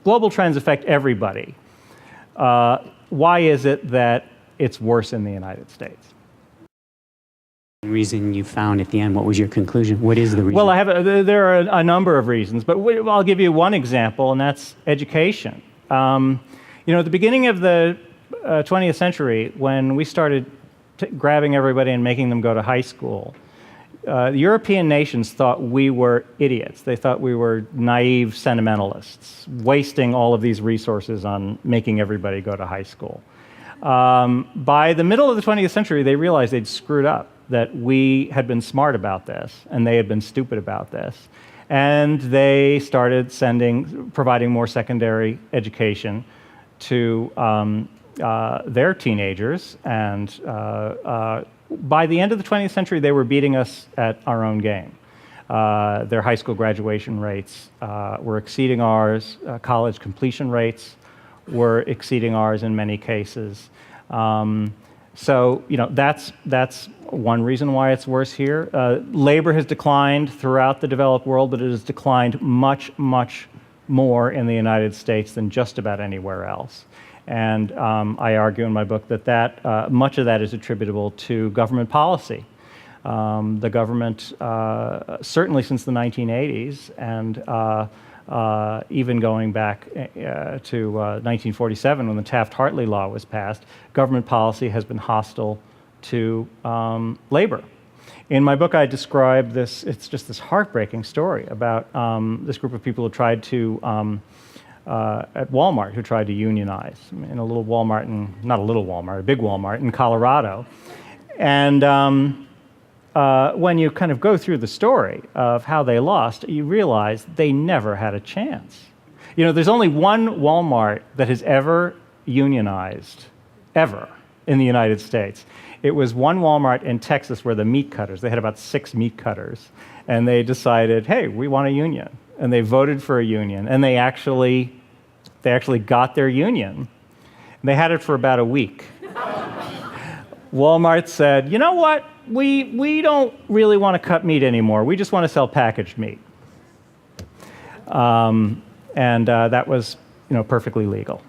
global trends affect everybody. Why is it that it's worse in the United States? Reason you found at the end, what was your conclusion? What is the reason? Well, there are a number of reasons, but I'll give you one example, and that's education. At the beginning of the 20th century, when we started grabbing everybody and making them go to high school, the European nations thought we were idiots. They thought we were naive sentimentalists, wasting all of these resources on making everybody go to high school. By the middle of the 20th century, they realized they'd screwed up, that we had been smart about this, and they had been stupid about this. And they started providing more secondary education to their teenagers, and by the end of the 20th century, they were beating us at our own game. Their high school graduation rates were exceeding ours. College completion rates were exceeding ours in many cases. So that's one reason why it's worse here. Labor has declined throughout the developed world, but it has declined much, much more in the United States than just about anywhere else. And I argue in my book that much of that is attributable to government policy. The government, certainly since the 1980s, and even going back to 1947 when the Taft-Hartley law was passed, government policy has been hostile to labor. In my book, I describe this, it's just this heartbreaking story about this group of people who tried to at Wal-Mart, who tried to unionize in a little Walmart, not a little Walmart, a big Walmart in Colorado. And when you kind of go through the story of how they lost, you realize they never had a chance. There's only one Walmart that has ever unionized, ever, in the United States. It was one Walmart in Texas where the meat cutters, they had about 6 meat cutters, and they decided, hey, we want a union. And they voted for a union, and they actually got their union. They had it for about a week. Walmart said, you know what? We don't really want to cut meat anymore. We just want to sell packaged meat. And that was, perfectly legal.